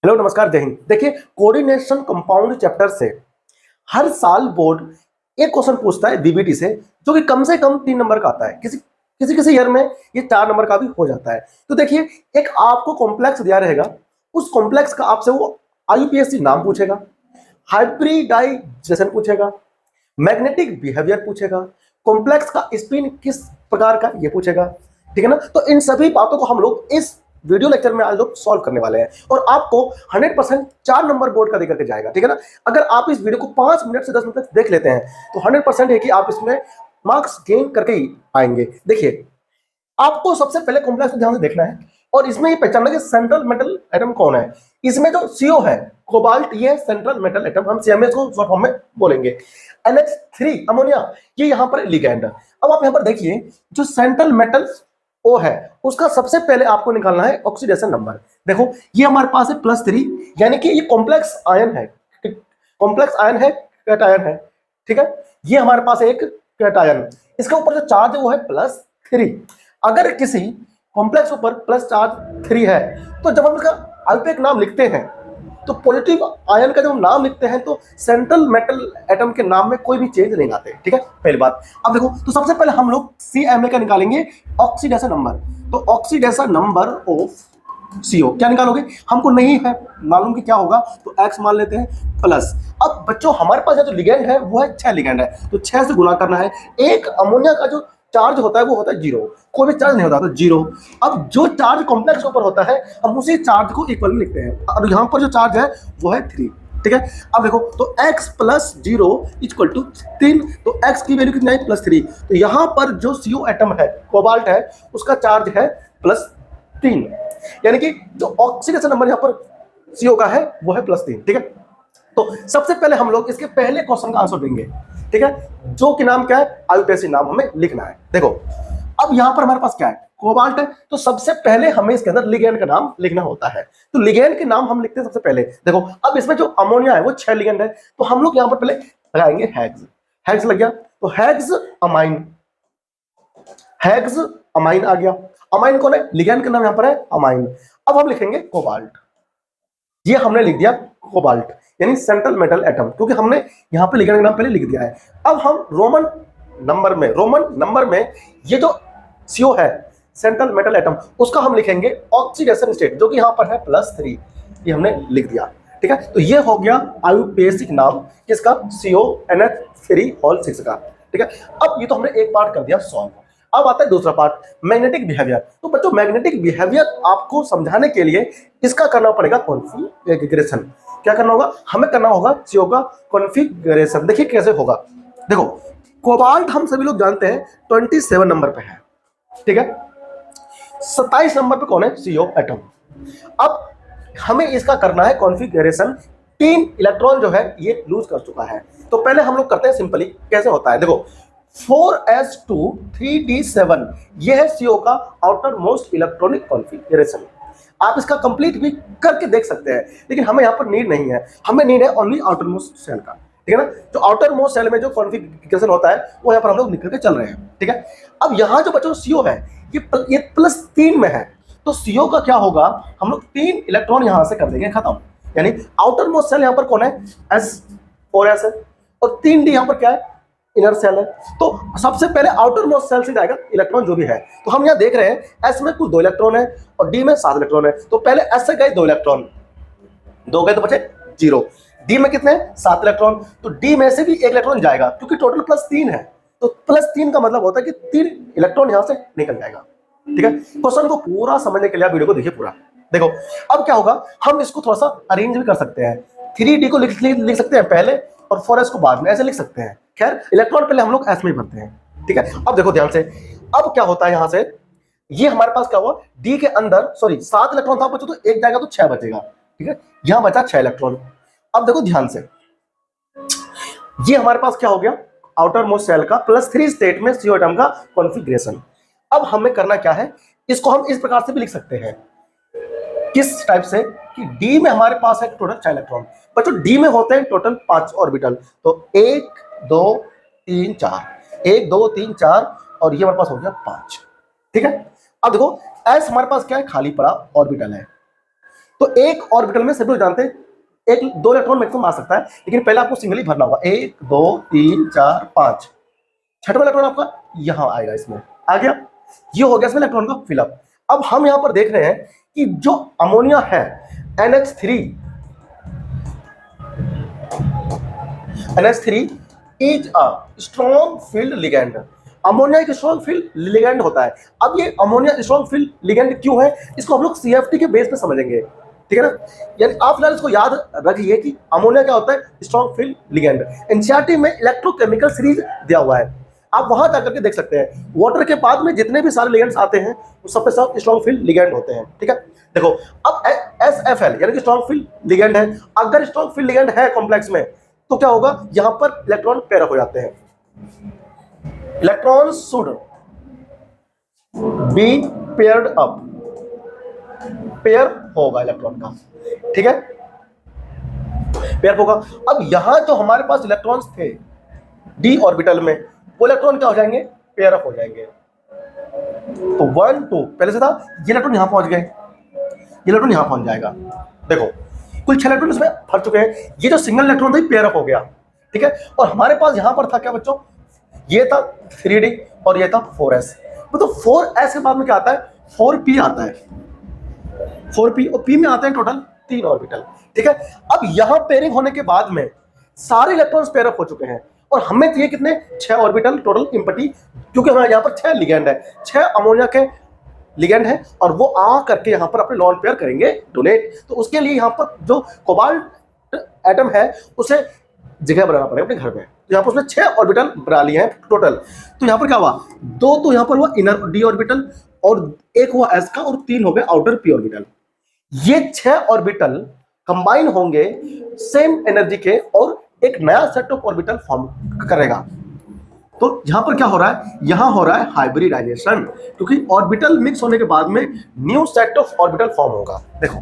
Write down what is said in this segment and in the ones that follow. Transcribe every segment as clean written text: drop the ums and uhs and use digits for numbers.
Hello नमस्कार जय हिंद। देखिए, कोऑर्डिनेशन कंपाउंड चैप्टर से हर साल बोर्ड एक क्वेश्चन पूछता है डीबीटी से, जो कि कम से कम 3 नंबर का आता है। किसी किसी किसी ईयर में ये 4 नंबर का भी हो जाता है। तो देखिए, एक आपको कॉम्प्लेक्स दिया रहेगा, उस कॉम्प्लेक्स का आपसे वो आईयूपीएसी नाम पूछेगा, हाइब्रिडाइजेशन पूछेगा, मैग्नेटिक बिहेवियर पूछेगा, कॉम्प्लेक्स का स्पिन किस प्रकार का ये पूछेगा। ठीक है ना। तो इन सभी बातों को हम लोग इस वीडियो लेक्चर में आज लोग सॉल्व करने वाले हैं और आपको 100% 4 नंबर बोर्ड का देकर के जाएगा। ठीक है ना। अगर आप इस वीडियो को 5 मिनट से 10 मिनट तक देख लेते हैं तो 100% है कि आप इसमें मार्क्स गेन करके ही आएंगे। देखिए, आपको सबसे पहले कॉम्प्लेक्स को ध्यान से देखना है और इसमें ये पहचानना कि सेंट्रल मेटल एटम कौन है। इसमें जो सीओ है कोबाल्ट, ये सेंट्रल मेटल एटम, हम सीएमएस को शॉर्ट फॉर्म में बोलेंगे। NH3 अमोनिया, ये यहां पर लिगैंड। अब आप यहां पर देखिए, जो सेंट्रल मेटल ओ है उसका सबसे पहले आपको निकालना है ऑक्सीडेशन नंबर। देखो, ये हमारे पास है +3, यानी कि ये कॉम्प्लेक्स आयन है। कॉम्प्लेक्स आयन है, कैटायन है। ठीक है, ये हमारे पास एक कैटायन, इसके ऊपर जो चार्ज है वो है +3। अगर किसी कॉम्प्लेक्स ऊपर प्लस चार्ज 3 है तो जब हम इसका अल्फेक नाम लिखते हैं तो पॉजिटिव आयन का जब हम नाम लिखते हैं तो सेंट्रल मेटल एटम के नाम में कोई भी चेंज नहीं आते। ठीक है, पहली बात। अब देखो, तो सबसे पहले हम लोग CMA का निकालेंगे ऑक्सीडेशन नंबर। तो ऑक्सीडेशन नंबर ऑफ CO क्या निकालोगे, हमको नहीं है मालूम कि क्या होगा, तो X मान लेते हैं प्लस। अब बच्चों, हमारे पास जो लिगेंड है वो है 6 लिगेंड है, तो 6 से गुणा करना है। एक अमोनिया का जो चार्ज होता है वो होता है 0, कोई भी चार्ज नहीं होता तो 0। अब जो चार्ज कॉम्प्लेक्स के ऊपर होता है हम उसी चार्ज को इक्वल में लिखते हैं, और यहाँ पर जो चार्ज है वो है 3। ठीक है, अब देखो, तो x + 0 = 3, तो x की वैल्यू कितनी आई, +3। तो यहाँ पर जो CO एटम है, कोबाल्ट है, उसका चार्ज है +3, यानी कि जो ऑक्सीडेशन नंबर यहाँ पर CO का है वो है +3। ठीक है, तो सबसे पहले हम लोग इसके पहले क्वेश्चन का आंसर देंगे। ठीक है, जो कि नाम क्या है, आईयूपीएसी नाम हमें लिखना है। देखो, अब यहां पर हमारे पास क्या है, कोबाल्ट है, तो सबसे पहले हमें इसके अंदर लिगेंड का नाम लिखना होता है। तो लिगेंड के नाम हम लिखते हैं सबसे पहले। देखो, अब इसमें जो अमोनिया है वो 6 लिगेंड है, तो हम लोग यहां पर पहले लगाएंगे हेक्स। हेक्स लग गया, तो हेक्स अमाइन, हेक्स अमाइन आ गया। अमाइन कौन है, लिगेंड का नाम यहां पर है अमाइन। अब हम लिखेंगे कोबाल्ट, ये हमने लिख दिया कोबाल्ट, यानी सेंट्रल मेटल एटम, क्योंकि हमने यहाँ पे लिगेंड का नाम पहले लिख दिया है। अब हम रोमन नंबर में ये जो CO है सेंट्रल मेटल एटम, उसका हम लिखेंगे ऑक्सीडेशन स्टेट, जो कि यहाँ पर है +3, ये हमने लिख दिया। ठीक है, तो ये हो गया आईयूपीएसी नाम किसका, CONH3 का। ठीक है, अब ये तो हमने एक पार्ट कर दिया सॉल्व। अब आता है दूसरा पार्ट, मैग्नेटिक बिहेवियर। तो बच्चों, मैग्नेटिक बिहेवियर आपको समझाने के लिए इसका करना पड़ेगा कॉन्फ़िगरेशन। क्या करना होगा, हमें करना होगा CO का कॉन्फ़िगरेशन। देखिए कैसे होगा। देखो, कोबाल्ट हम सभी लोग जानते हैं 27 नंबर पे है। ठीक है, 27 नंबर पे कौन है, CO एटम। अब हमें इसका करना है कॉन्फ़िगरेशन। 3 इलेक्ट्रॉन जो है ये लूज कर चुका है, तो पहले हम लोग करते हैं सिंपली। कैसे होता है, देखो, 4s2 3d7, यह है CO का आउटर मोस्ट इलेक्ट्रॉनिक कॉन्फ़िगरेशन। आप इसका कंप्लीट भी करके देख सकते हैं, लेकिन हमें यहाँ पर नीड नहीं है, हमें नीड है ओनली आउटर मोस्ट सेल का। ठीक है ना, जो आउटर मोस्ट सेल में जो कॉन्फ़िगरेशन होता है वो यहाँ पर हम लोग निकल के चल रहे हैं। ठीक है, अब यहाँ जो बच्चों CO है ये +3 में है, तो CO का क्या होगा, हम लोग 3 इलेक्ट्रॉन यहाँ से कर देंगे खत्म। यानी आउटर मोस्ट सेल यहाँ पर कौन है, S4s है, और 3d यहाँ पर क्या है, इनर सेल है। तो सबसे पहले आउटर मोस्ट सेल से जाएगा इलेक्ट्रॉन जो भी है। तो हम यहाँ देख रहे हैं S में कुल 2 इलेक्ट्रॉन है और D में 7 इलेक्ट्रॉन है। तो पहले S से गए 2 इलेक्ट्रॉन, 2 गए तो बचे 0। D में कितने हैं, 7 इलेक्ट्रॉन, तो D में से भी 1 इलेक्ट्रॉन जाएगा, क्योंकि टोटल +3 है। तो +3 का मतलब होता है कि 3 इलेक्ट्रॉन यहाँ से निकल जाएगा। ठीक है, क्वेश्चन को पूरा समझने के लिए आप वीडियो को देखिए पूरा। देखो, अब क्या होगा, हम इसको थोड़ा सा अरेंज भी कर सकते हैं। 3d को लिख सकते हैं पहले और 4s को बाद में, ऐसे लिख सकते हैं। खैर, इलेक्ट्रॉन पहले हम लोग S में ही भरते हैं। ठीक है, अब देखो ध्यान से, अब क्या होता है, यहां से ये हमारे पास क्या हुआ, D के अंदर 7 इलेक्ट्रॉन था बच्चों, तो 1 जाएगा तो 6 बचेगा। ठीक है, यहां बचा 6 इलेक्ट्रॉन। अब देखो ध्यान से, ये हमारे पास क्या हो गया, आउटर मोस्ट सेल का +3 स्टेट में CO एटम का कॉन्फ़िगरेशन। अब हमें करना क्या है, इसको हम इस प्रकार से भी लिख सकते हैं, किस टाइप से, कि D में हमारे पास है टोटल 4 इलेक्ट्रॉन। बच्चों, D में होते हैं टोटल 5 ऑर्बिटल, तो 1 2 3 4, 1 2 3 4, और ये हमारे पास हो गया 5। ठीक है, अब देखो S हमारे पास क्या है, खाली पड़ा ऑर्बिटल है, तो एक ऑर्बिटल में सभी लोग जानते हैं एक दो इलेक्ट्रॉन मैक्सिमम आ सकता है, लेकिन पहले आपको सिंगली भरना होगा। 1 2 3 4 5, छठवां इलेक्ट्रॉन आपका यहां आएगा, इसमें आ गया, ये हो गया इसमें इलेक्ट्रॉन का फिलअप। अब हम यहां पर देख रहे हैं कि जो अमोनिया है NH3 is a strong field ligand. Ammonia एक स्ट्रॉन्ग फील्ड लिगैंड होता है। अब ये अमोनिया स्ट्रॉन्ग फील्ड लिगैंड क्यों है, इसको हम लोग CFT के बेस पे समझेंगे, ठीक है ना। यानी आप फिलहाल इसको याद रखिए कि अमोनिया क्या होता है, स्ट्रॉन्ग फील्ड लिगैंड। एनसीईआरटी में इलेक्ट्रोकेमिकल सीरीज दिया हुआ है, आप वहां जाकर के देख सकते हैं। वाटर के बाद में जितने भी सारे लिगेंड्स आते हैं वो सब पे सब स्ट्रॉन्ग फील्ड लिगैंड होते हैं, ठीक है। देखो अब SFL यानी कि स्ट्रॉन्ग फील्ड लिगैंड है। अगर स्ट्रॉन्ग फील्ड लिगैंड है कॉम्प्लेक्स में तो क्या होगा, यहां पर इलेक्ट्रॉन पेयर अप हो जाते हैं। Electron should be paired up, pair होगा इलेक्ट्रॉन का, ठीक है, पेयर होगा। अब यहां जो हमारे पास इलेक्ट्रॉन्स थे d ऑर्बिटल में, वो इलेक्ट्रॉन क्या हो जाएंगे, पेयर अप हो जाएंगे। तो 1 2 पहले से था, ये इलेक्ट्रॉन यहां पहुंच गए, ये इलेक्ट्रॉन यहां पहुंच जाएगा। देखो कुल 6 इलेक्ट्रॉन इसमें भर चुके हैं। ये जो सिंगल इलेक्ट्रॉन था पेयर अप हो गया, ठीक है। और हमारे पास यहां पर था क्या बच्चों, ये था 3d और ये था 4s। तो 4s के बाद में क्या आता है, 4p आता है, 4p और p में आते हैं टोटल 3 ऑर्बिटल, ठीक है। अब यहां पेयरिंग होने के बाद में सारे इलेक्ट्रॉन्स पेयर अप हो चुके हैं और हमें चाहिए कितने, 6 ऑर्बिटल टोटल इम्पटी, क्योंकि हमारे यहाँ पर 6 लिगेंड है, 6 अमोनिया के लिगेंड है और वो आ करके यहाँ पर अपने लॉन पेयर करेंगे डोनेट। तो उसके लिए यहाँ पर जो कोबाल्ट एटम है उसे जगह बनाना पड़ेगा अपने घर में। तो यहाँ पर उसने 6 ऑर्बिटल बना लिए हैं टोटल। तो यहाँ पर क्या हुआ, 2 तो यहाँ पर हुआ इनर d ऑर्बिटल और 1 हुआ s का और 3 हो गए आउटर p ऑर्बिटल। ये 6 ऑर्बिटल कंबाइन होंगे सेम एनर्जी के और एक नया सेट ऑफ ऑर्बिटल फॉर्म करेगा। तो यहां पर क्या हो रहा है, यहां हो रहा है हाइब्रिडाइजेशन, क्योंकि ऑर्बिटल मिक्स होने के बाद में new set of orbital form होगा। देखो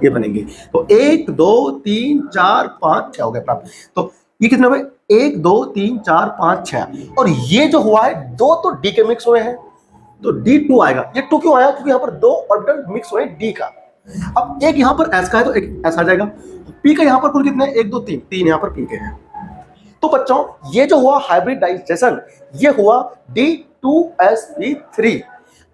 ये बनेंगे, तो 1 2 3 4 5 6 हो गए प्राप्त। तो ये कितने हुए, 1 2 3 4 5 6, और ये जो हुआ है 2 तो डी के मिक्स हुए हैं तो D2 आएगा। ये 2 क्यों आया, क्योंकि यहाँ पर 2 ऑर्बिटल मिक्स हुए डी का। अब एक यहाँ पर S का है तो एक S आ जाएगा। P का यहाँ पर कुल कितने, 1 2 3, 3 यहाँ पर P के हैं। तो बच्चों ये जो हुआ हाइब्रिडाइजेशन, ये हुआ D2sP3।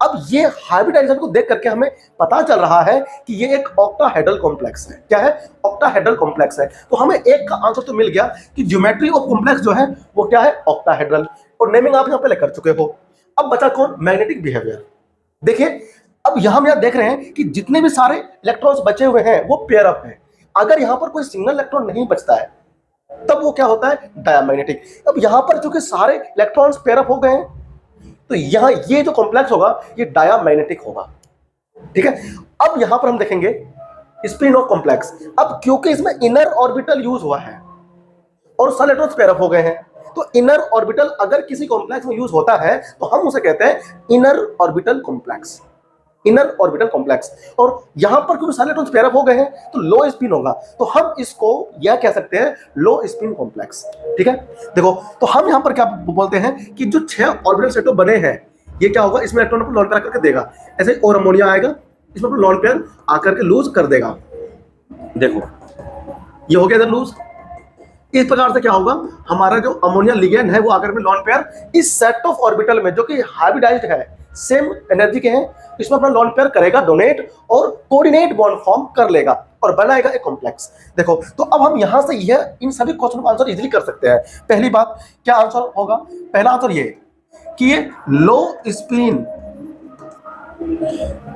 अब ये हाइब्रिडाइजेशन को देख करके हमें पता चल रहा है कि ये एक ऑक्टाहेड्रल कॉम्प्लेक्स है। क्या है, ऑक्टाहेड्रल कॉम्प्लेक्स है। तो हमें एक का आंसर तो मिल गया कि ज्योमेट्री ऑफ कॉम्प्लेक्स जो है वो क्या है, ऑक्टाहेड्रल, और नेमिंग आप यहाँ पे कर चुके हो। अब बचा कौन, मैग्नेटिक बिहेवियर। देखिए अब हम यहाँ देख रहे हैं कि जितने भी सारे इलेक्ट्रॉन्स बचे हुए हैं वो पेयर अप हैं। अगर यहाँ पर कोई सिंगल इलेक्ट्रॉन नहीं बचता है तब वो क्या होता है, डायमैग्नेटिक। अब यहाँ पर चूंकि सारे इलेक्ट्रॉन्स पेयर अप हो गए हैं तो यहाँ ये जो कॉम्प्लेक्स होगा ये डायमैग्नेटिक होगा, ठीक है। अब यहाँ पर हम देखेंगे स्पिन ऑफ कॉम्प्लेक्स। अब क्योंकि इसमें इनर ऑर्बिटल यूज हुआ है और सारे इलेक्ट्रॉन्स पेयर अप हो गए हैं, तो इनर ऑर्बिटल अगर किसी कॉम्प्लेक्स में यूज होता है तो हम उसे कहते हैं inner orbital complex, inner orbital complex. और यहां पर क्योंकि सारे इलेक्ट्रॉन्स पेयर अप हो गए हैं तो लो स्पिन होगा, तो हम इसको यह कह सकते हैं लो स्पिन कॉम्प्लेक्स, ठीक है। देखो तो हम यहां पर क्या बोलते हैं कि जो 6 ऑर्बिटल सेटों बने हैं ये क्या होगा, इसमें इलेक्ट्रॉन पर लॉन पेयर करके देगा, ऐसे और अमोनिया आएगा इसमें लॉन पेयर आकर के लूज कर देगा। देखो ये हो गया इधर लूज। इस प्रकार से क्या होगा, हमारा जो अमोनिया लिगेंड है वो आकर में लॉन पेयर इस सेट ऑफ ऑर्बिटल में जो कि हाइब्रिडाइज्ड है, सेम एनर्जी के हैं, इसमें अपना लॉन पेयर करेगा डोनेट और कोऑर्डिनेट बॉन्ड फॉर्म कर लेगा और बनाएगा एक कॉम्प्लेक्स। देखो तो अब हम यहां से यह इन सभी क्वेश्चन का आंसर इजीली कर सकते हैं। पहली बात क्या आंसर होगा, पहला आंसर ये कि ये लो स्पिन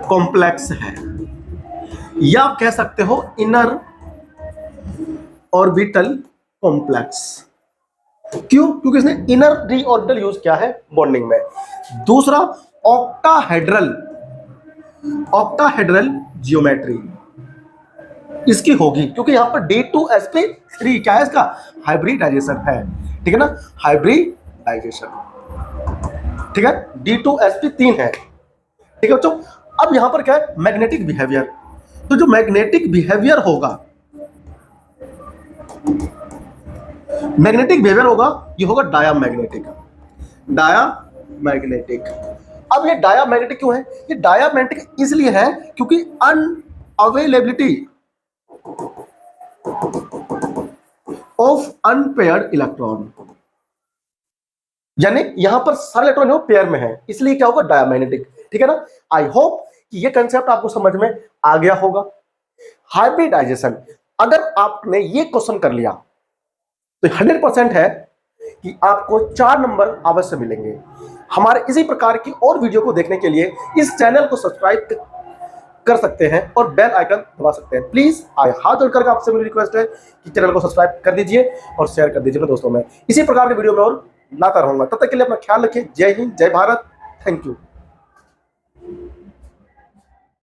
कॉम्प्लेक्स है, या आप कह सकते हो इनर ऑर्बिटल कॉम्प्लेक्स। क्यों, क्योंकि इसने इनर डी ऑर्बिटल यूज किया है बॉन्डिंग में। दूसरा ऑक्टाहेड्रल, ऑक्टाहेड्रल जियोमेट्री इसकी होगी क्योंकि यहां पर D2sP3 क्या है, इसका हाइब्रिडाइजेशन है, ठीक है ना, हाइब्रिडाइजेशन, ठीक है, D2sP3 है, ठीक है बच्चों। अब यहां पर क्या है, मैग्नेटिक बिहेवियर। तो जो मैग्नेटिक बिहेवियर होगा, मैग्नेटिक बिहेवियर होगा, ये होगा डायामैग्नेटिक, डायामैग्नेटिक। अब ये डायामैग्नेटिक क्यों है? ये डायामैग्नेटिक इसलिए है क्योंकि अनअवेलेबिलिटी ऑफ अनपेयर्ड इलेक्ट्रॉन, यानी यहां पर सारे इलेक्ट्रॉन जो पेयर में है, इसलिए क्या होगा? डायामैग्नेटिक। ठीक है ना? आई होप कि ये कंसेप्ट आपको समझ में आ गया होगा। हाइब्रिडाइजेशन, अगर आपने ये क्वेश्चन कर लिया तो 100% है कि आपको 4 नंबर अवश्य मिलेंगे। हमारे इसी प्रकार की और वीडियो को देखने के लिए इस चैनल को सब्सक्राइब कर सकते हैं और बेल आइकन दबा सकते हैं। प्लीज हाथ जोड़कर आपसे मेरी रिक्वेस्ट है कि चैनल को सब्सक्राइब कर दीजिए और शेयर कर दीजिए दोस्तों में। इसी प्रकार के वीडियो में और लाता रहूंगा। तब तक के लिए अपना ख्याल रखिए। जय हिंद, जय भारत, थैंक यू।